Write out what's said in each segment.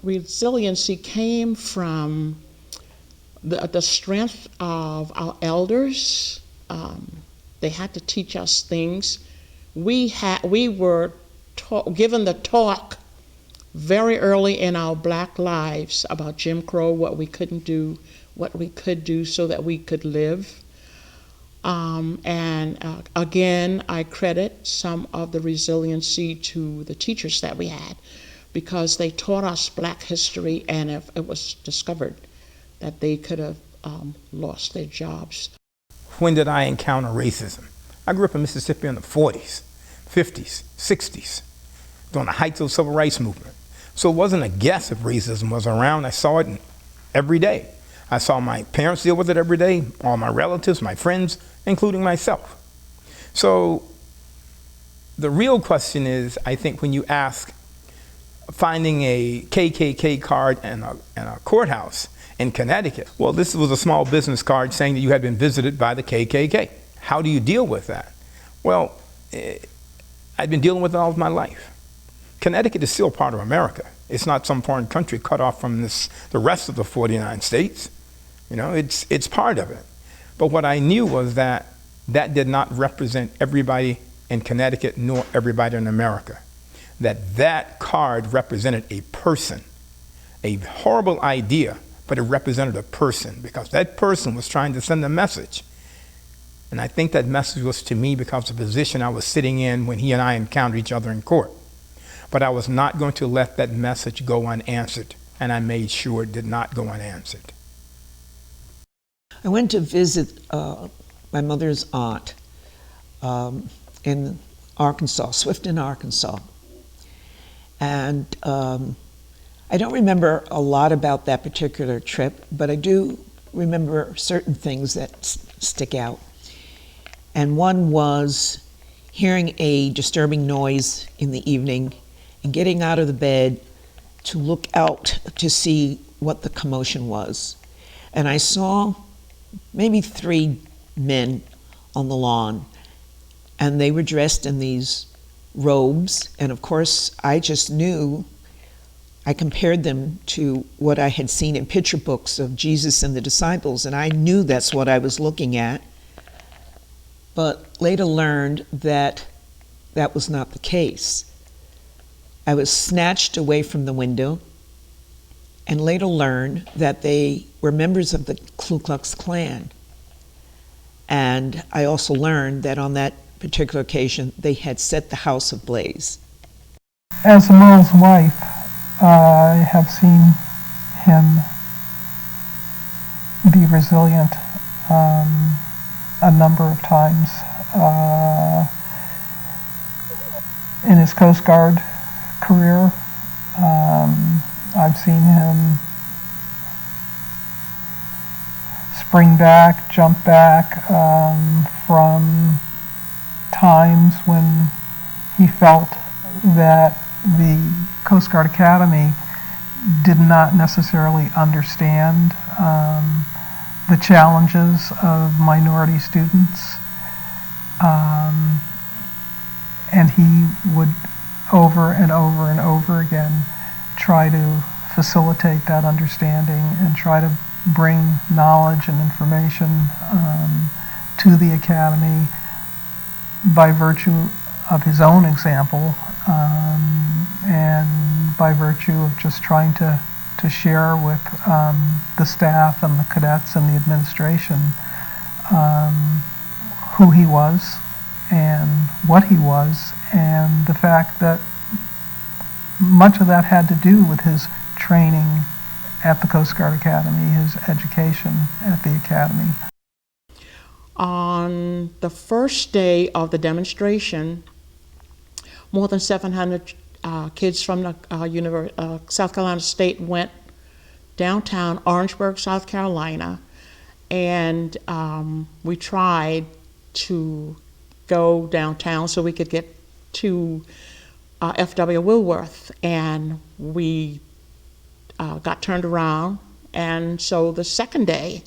resiliency came from the strength of our elders. They had to teach us things. We were given the talk very early in our Black lives about Jim Crow, what we couldn't do, what we could do so that we could live. Again, I credit some of the resiliency to the teachers that we had, because they taught us Black history, and if it was discovered that they could have lost their jobs. When did I encounter racism? I grew up in Mississippi in the 40s, 50s, 60s, during the heights of the Civil Rights Movement. So it wasn't a guess if racism was around. I saw it every day. I saw my parents deal with it every day, all my relatives, my friends, including myself. So the real question is, I think when you ask, finding a KKK card in a courthouse in Connecticut, well, this was a small business card saying that you had been visited by the KKK. How do you deal with that? Well, I've been dealing with it all of my life. Connecticut is still part of America. It's not some foreign country cut off from the rest of the 49 states. You know, it's part of it. But what I knew was that did not represent everybody in Connecticut nor everybody in America. That card represented a person, a horrible idea, but it represented a person, because that person was trying to send a message. And I think that message was to me because of the position I was sitting in when he and I encountered each other in court. But I was not going to let that message go unanswered, and I made sure it did not go unanswered. I went to visit my mother's aunt in Arkansas, Swifton, Arkansas. And I don't remember a lot about that particular trip, but I do remember certain things that stick out. And one was hearing a disturbing noise in the evening and getting out of the bed to look out to see what the commotion was. And I saw maybe 3 men on the lawn, and they were dressed in these robes. And of course, I just knew, I compared them to what I had seen in picture books of Jesus and the disciples, and I knew that's what I was looking at. But later learned that that was not the case. I was snatched away from the window, and later learned that they were members of the Ku Klux Klan. And I also learned that on that particular occasion, they had set the house ablaze. As a Merle's wife, I have seen him be resilient a number of times. In his Coast Guard career, I've seen him spring back, jump back from times when he felt that the Coast Guard Academy did not necessarily understand the challenges of minority students, and he would over and over and over again try to facilitate that understanding and try to bring knowledge and information to the Academy by virtue of his own example, and by virtue of just trying to share with the staff and the cadets and the administration who he was and what he was, and the fact that much of that had to do with his training at the Coast Guard Academy, his education at the Academy. On the first day of the demonstration, more than 700 kids from the South Carolina State went downtown Orangeburg, South Carolina, and we tried to go downtown so we could get to F.W. Woolworth, and we got turned around. And so the second day,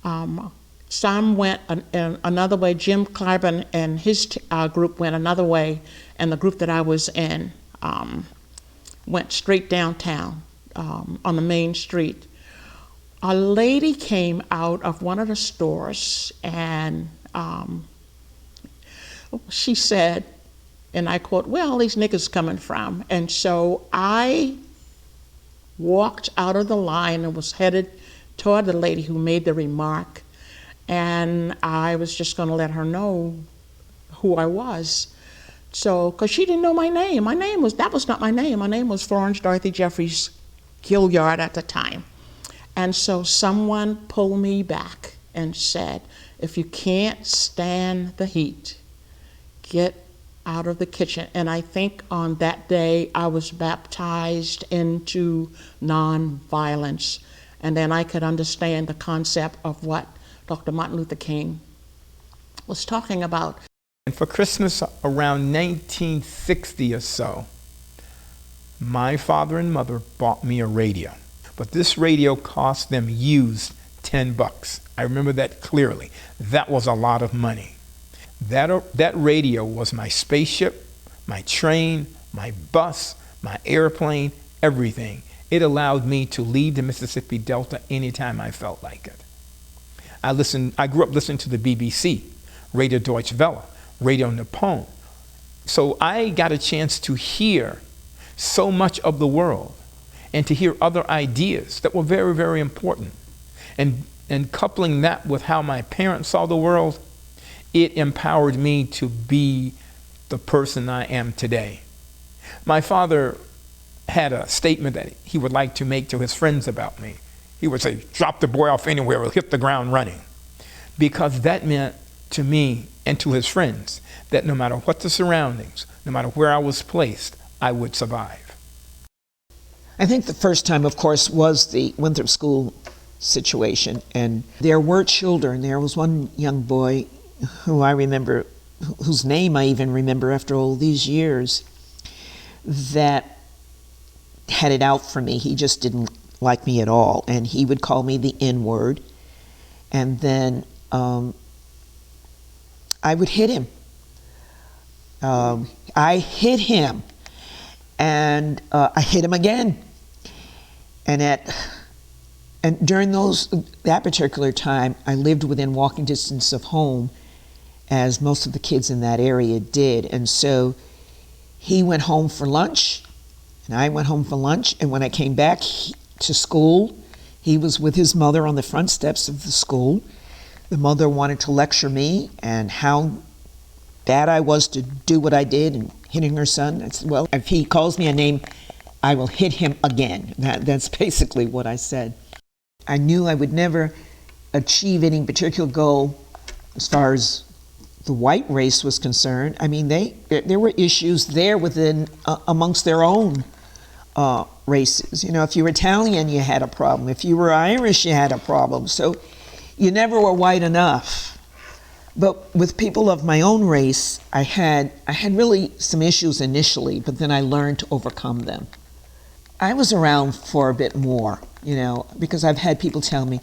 some went another way. Jim Clyburn and his group went another way, and the group that I was in went straight downtown on the main street, a lady came out of one of the stores and she said, and I quote, "Where all these niggas coming from?" And so I walked out of the line and was headed toward the lady who made the remark, and I was just going to let her know who I was. So, because she didn't know my name. That was not my name. My name was Florence Dorothy Jeffries Gilliard at the time. And so someone pulled me back and said, "If you can't stand the heat, get out of the kitchen." And I think on that day I was baptized into nonviolence. And then I could understand the concept of what Dr. Martin Luther King was talking about. And for Christmas around 1960 or so, my father and mother bought me a radio. But this radio cost them used $10. I remember that clearly. That was a lot of money. That radio was my spaceship, my train, my bus, my airplane, everything. It allowed me to leave the Mississippi Delta anytime I felt like it. I grew up listening to the BBC, Radio Deutsche Welle, Radio Nippon. So I got a chance to hear so much of the world and to hear other ideas that were very, very important. And coupling that with how my parents saw the world, it empowered me to be the person I am today. My father had a statement that he would like to make to his friends about me. He would say, "Drop the boy off anywhere, he'll hit the ground running." Because that meant to me and to his friends that no matter what the surroundings, no matter where I was placed, I would survive. I think the first time, of course, was the Winthrop School situation. And there were children. There was one young boy who I remember, whose name I even remember after all these years, that had it out for me. He just didn't like me at all. And he would call me the N-word. And then I would hit him. I hit him. And I hit him again. And during that particular time, I lived within walking distance of home, as most of the kids in that area did. And so he went home for lunch, and I went home for lunch. And when I came back to school, he was with his mother on the front steps of the school. The mother wanted to lecture me and how bad I was to do what I did and hitting her son. I said, "Well, if he calls me a name, I will hit him again." That's basically what I said. I knew I would never achieve any particular goal as far as the white race was concerned. I mean, there were issues there within amongst their own races. You know, if you were Italian, you had a problem. If you were Irish, you had a problem. So you never were white enough. But with people of my own race, I had really some issues initially, but then I learned to overcome them. I was around for a bit more, you know, because I've had people tell me,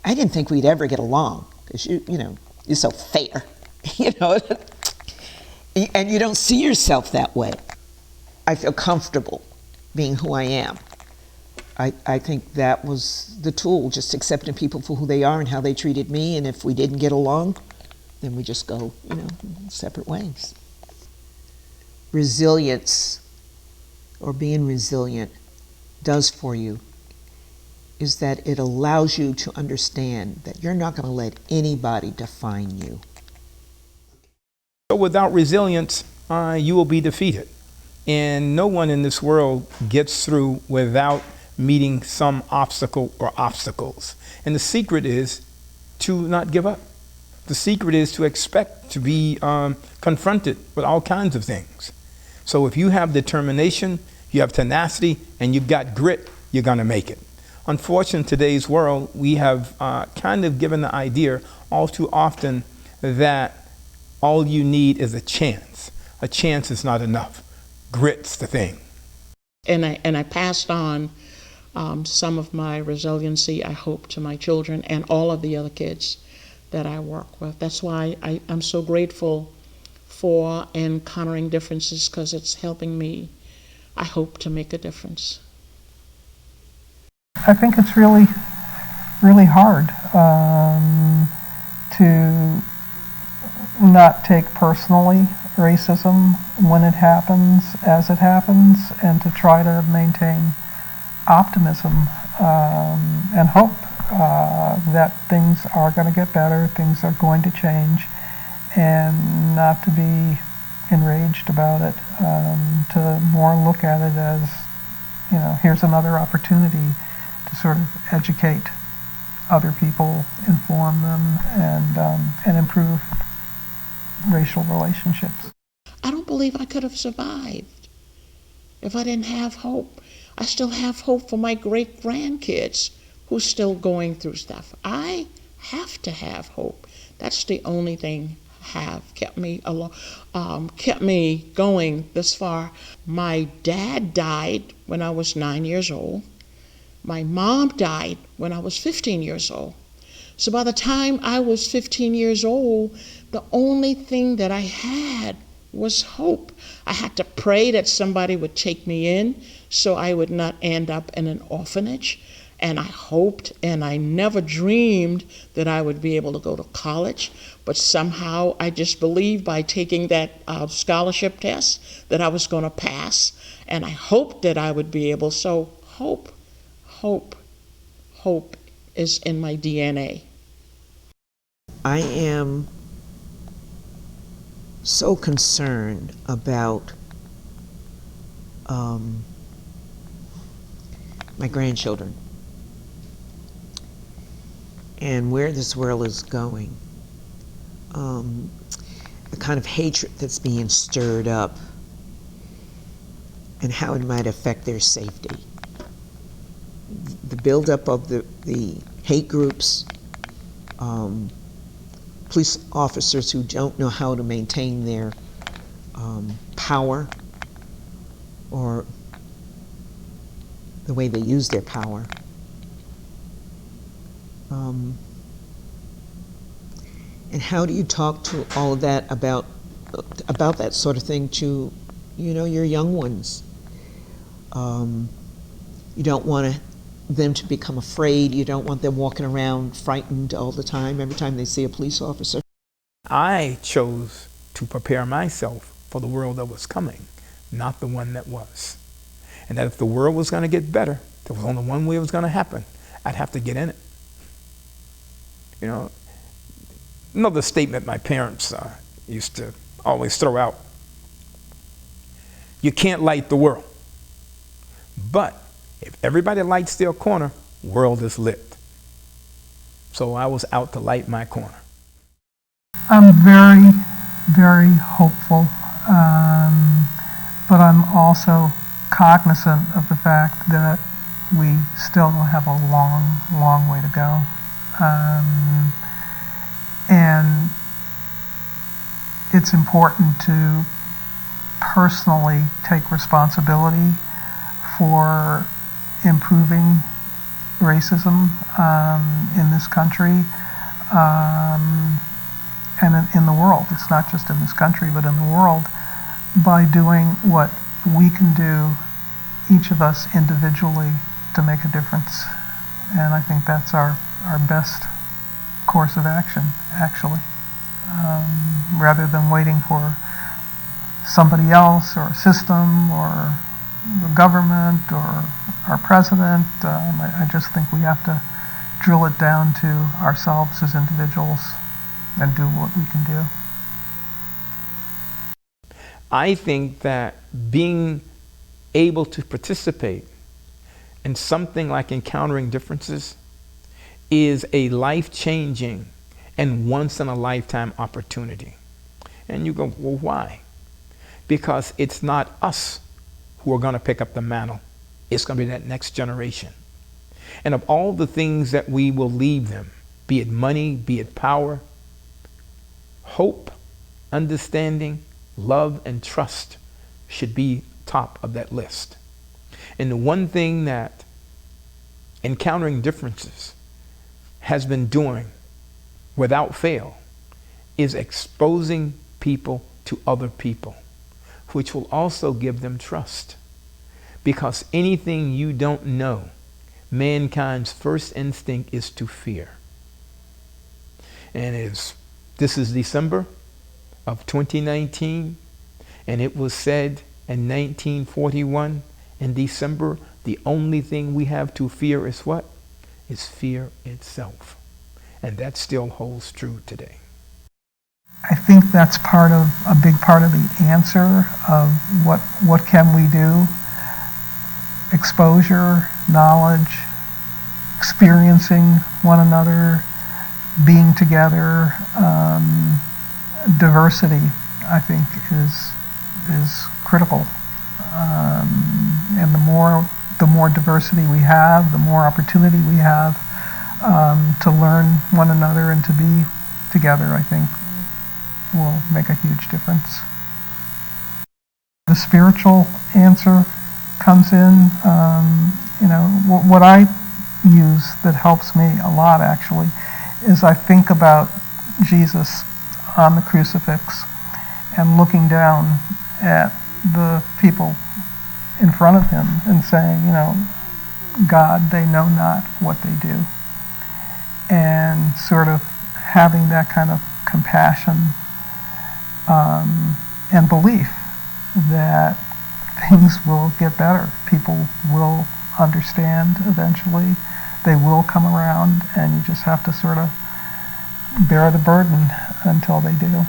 "I didn't think we'd ever get along because you're so fair," you know, and you don't see yourself that way. I feel comfortable being who I am. I think that was the tool, just accepting people for who they are and how they treated me, and if we didn't get along, then we just go, separate ways. Resilience, or being resilient, does for you is that it allows you to understand that you're not going to let anybody define you. So without resilience, you will be defeated. And no one in this world gets through without meeting some obstacle or obstacles. And the secret is to not give up. The secret is to expect to be confronted with all kinds of things. So if you have determination, you have tenacity, and you've got grit, you're going to make it. Unfortunately, in today's world, we have kind of given the idea all too often that all you need is a chance. A chance is not enough. Grit's the thing. And I passed on some of my resiliency, I hope, to my children and all of the other kids that I work with. That's why I'm so grateful for encountering differences, because it's helping me, I hope, to make a difference. I think it's really, really hard to not take personally racism when it happens, as it happens, and to try to maintain optimism and hope that things are going to get better, things are going to change, and not to be enraged about it, to more look at it as, here's another opportunity to sort of educate other people, inform them, and improve racial relationships. I don't believe I could have survived if I didn't have hope. I still have hope for my great grandkids who's still going through stuff. I have to have hope. That's the only thing have kept me kept me going this far. My dad died when I was 9 years old. My mom died when I was 15 years old. So by the time I was 15 years old, the only thing that I had was hope. I had to pray that somebody would take me in so I would not end up in an orphanage. And I hoped, and I never dreamed that I would be able to go to college. But somehow I just believed by taking that scholarship test that I was going to pass. And I hoped that I would be able. So hope is in my DNA. I am so concerned about my grandchildren and where this world is going. The kind of hatred that's being stirred up and how it might affect their safety. The buildup of the hate groups, police officers who don't know how to maintain their power or the way they use their power. And how do you talk to all of that about that sort of thing to, your young ones? You don't want them to become afraid. You don't want them walking around frightened all the time, every time they see a police officer. I chose to prepare myself for the world that was coming, not the one that was. And that if the world was going to get better, there was only one way it was going to happen. I'd have to get in it. Another statement my parents used to always throw out: you can't light the world, but if everybody lights their corner, world is lit. So I was out to light my corner. I'm very, very hopeful, but I'm also cognizant of the fact that we still have a long, long way to go. And it's important to personally take responsibility for improving racism in this country and in the world. It's not just in this country, but in the world, by doing what we can do, each of us individually, to make a difference. And I think that's our best course of action, actually, rather than waiting for somebody else or a system or the government or our president. I just think we have to drill it down to ourselves as individuals and do what we can do. I think that being able to participate in something like Encountering Differences is a life-changing and once-in-a-lifetime opportunity. And you go, well, why? Because it's not us who are going to pick up the mantle. It's going to be that next generation. And of all the things that we will leave them, be it money, be it power, hope, understanding, love, and trust should be top of that list. And the one thing that Encountering Differences has been doing without fail is exposing people to other people, which will also give them trust. Because anything you don't know mankind's first instinct is to fear. And this is December of 2019, and it was said in 1941, in December, the only thing we have to fear is what? Is fear itself. And that still holds true today. I think that's a big part of the answer of what can we do. Exposure, knowledge, experiencing one another, being together, diversity, I think is critical. And the more diversity we have, the more opportunity we have to learn one another and to be together, I think will make a huge difference. The spiritual answer comes in, what I use that helps me a lot actually is I think about Jesus on the crucifix and looking down at the people in front of him and saying, God, they know not what they do. And sort of having that kind of compassion and belief that things will get better. People will understand eventually. They will come around, and you just have to sort of bear the burden until they do.